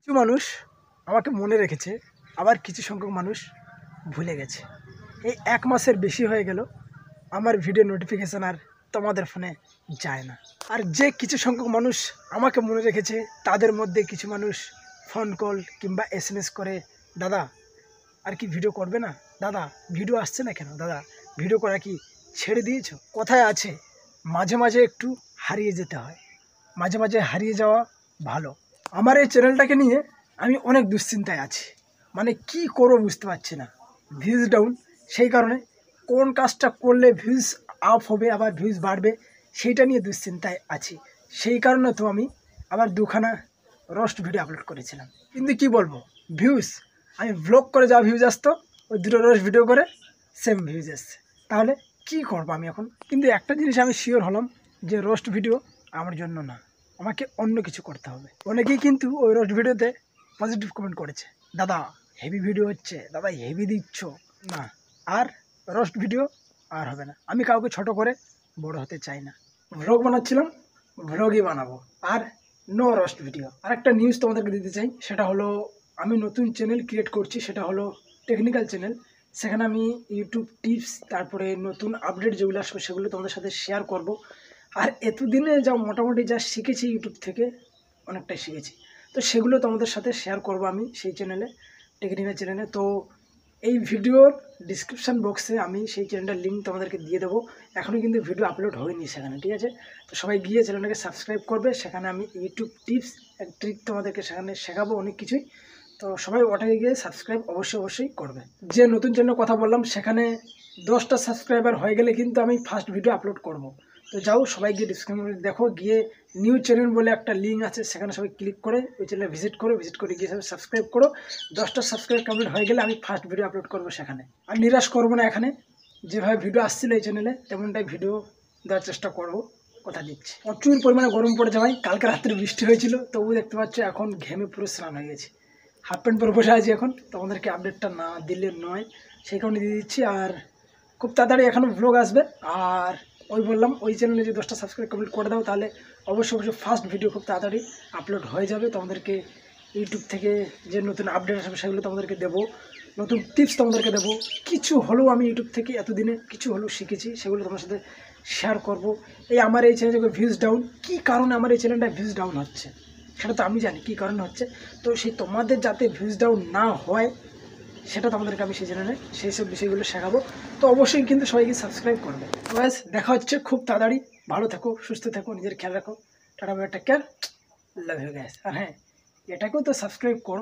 কিছু মানুষ আমাকে মনে রেখেছে, আবার কিছু সংখ্যক মানুষ ভুলে গেছে। এই 1 মাসের বেশি হয়ে গেল আমার ভিডিও নোটিফিকেশান আর তোমাদের ফোনে যায় না। আর যে কিছু সংখ্যক মানুষ আমাকে মনে রেখেছে তাদের মধ্যে কিছু মানুষ ফোন কল কিংবা SMS করে, দাদা আর কি ভিডিও করবে না, দাদা ভিডিও আসছে না কেন, দাদা ভিডিও করা কি ছেড়ে দিয়েছো। কথায় আছে মাঝে মাঝে একটু হারিয়ে যেতে হয়, মাঝে মাঝে হারিয়ে যাওয়া ভালো। আমার এই চ্যানেলটাকে নিয়ে আমি অনেক দুশ্চিন্তায় আছি, মানে কি করবো বুঝতে পারছি না। ভিউজ ডাউন, সেই কারণে কোন কাজটা করলে ভিউজ আপ হবে আবার ভিউজ বাড়বে সেইটা নিয়ে দুশ্চিন্তায় আছি। সেই কারণে তো আমি আবার 2খানা রোস্ট ভিডিও আপলোড করেছিলাম, কিন্তু কি বলবো ভিউজ, আমি ব্লগ করে যা ভিউজ আসতো ওই 2টো রোস্ট ভিডিও করে সেম ভিউজ আসছে। তাহলে কি করবো আমি এখন? কিন্তু একটা জিনিস আমি শিওর হলাম যে রোস্ট ভিডিও আমার জন্য না, আমাকে অন্য কিছু করতে হবে। অনেকেই কিন্তু ওই রোস্ট ভিডিওতে পজিটিভ কমেন্ট করেছে, দাদা হেভি ভিডিও হচ্ছে, দাদা হেভি দিচ্ছ না। আর রোস্ট ভিডিও আর হবে না, আমি কাউকে ছোট করে বড় হতে চাই না। ভ্লগ বানাচ্ছিলাম, ভ্লগই বানাবো, আর নো রোস্ট ভিডিও। আর একটা নিউজ তোমাদেরকে দিতে চাই, সেটা হলো আমি নতুন চ্যানেল ক্রিয়েট করছি, সেটা হলো টেকনিক্যাল চ্যানেল। সেখানে আমি ইউটিউব টিপস, তারপরে নতুন আপডেট যেগুলো আসবে সেগুলো তোমাদের সাথে শেয়ার করব। আর এতদিনে যা মোটামুটি যা শিখেছি ইউটিউব থেকে, অনেকটাই শিখেছি, তো সেগুলো তোমাদের সাথে শেয়ার করব আমি সেই চ্যানেলে, টেকনিক্যাল চ্যানেলে। তো এই ভিডিওর ডিসক্রিপশান বক্সে আমি সেই চ্যানেলটার লিঙ্ক তোমাদেরকে দিয়ে দেবো। এখনও কিন্তু ভিডিও আপলোড হয়নি সেখানে, ঠিক আছে? তো সবাই গিয়ে চ্যানেলটাকে সাবস্ক্রাইব করবে, সেখানে আমি ইউটিউব টিপস ট্রিক তোমাদেরকে সেখানে শেখাবো অনেক কিছুই। তো সবাই ওটাকে গিয়ে সাবস্ক্রাইব অবশ্যই করবে। যে নতুন চ্যানেল কথা বললাম সেখানে 10টা সাবস্ক্রাইবার হয়ে গেলে কিন্তু আমি ফার্স্ট ভিডিও আপলোড করব। তো যাও সবাই গিয়ে ডিসক্রিপশন দেখো, গিয়ে নিউ চ্যানেল বলে একটা লিঙ্ক আছে, সেখানে সবাই ক্লিক করে ওই চ্যানেলে ভিজিট করে গিয়ে সবাই সাবস্ক্রাইব করো। 10টা সাবস্ক্রাইব কমপ্লিট হয়ে গেলে আমি ফার্স্ট ভিডিও আপলোড করবো সেখানে। আর নিরাশ করবো না, এখানে যেভাবে ভিডিও আসছিল এই চ্যানেলে তেমনটাই ভিডিও দেওয়ার চেষ্টা করব, কথা দিচ্ছি। প্রচুর পরিমাণে গরম পড়ে যাওয়ায় কালকে রাত্রে বৃষ্টি হয়েছিল, তবু দেখতে পাচ্ছ এখন ঘেমে পুরো স্নান হয়ে গেছে, হাফ প্যান্ট পরে বসে আছি এখন। তোমাদেরকে আপডেটটা না দিলে নয়, সেই কারণে দিয়ে দিচ্ছি। আর খুব তাড়াতাড়ি এখনও ভ্লগ আসবে। আর ওই বললাম ওই চ্যানেলে যে 10টা সাবস্ক্রাইব কমপ্লিট করে দাও, তাহলে অবশ্যই ফার্স্ট ভিডিও খুব তাড়াতাড়ি আপলোড হয়ে যাবে। তোমাদেরকে ইউটিউব থেকে যে নতুন আপডেট আসবে সেগুলো তোমাদেরকে দেবো, নতুন টিপস তোমাদেরকে দেবো। কিছু হলেও আমি ইউটিউব থেকে এতদিনে কিছু হলেও শিখেছি, সেগুলো তোমার সাথে শেয়ার করব। এই আমার এই চ্যানেলে ভিউজ ডাউন, কী কারণে আমার এই চ্যানেলটা ভিউজ ডাউন হচ্ছে সেটা তো আমি জানি কী কারণে হচ্ছে। তো সেই তোমাদের যাতে ভিউজ ডাউন না হয় সেটা তোমাদেরকে আমি সেই চ্যানেলে সেই সব বিষয়গুলো শেখাবো। তো অবশ্যই কিন্তু সবাইকে সাবস্ক্রাইব করবে। ব্যাস, দেখা হচ্ছে খুব তাড়াতাড়ি। ভালো থেকো, সুস্থ থেকো, নিজের খেয়াল রাখো। Tata bye, take care, love you guys. আর হ্যাঁ, এটাকেও তো সাবস্ক্রাইব করো।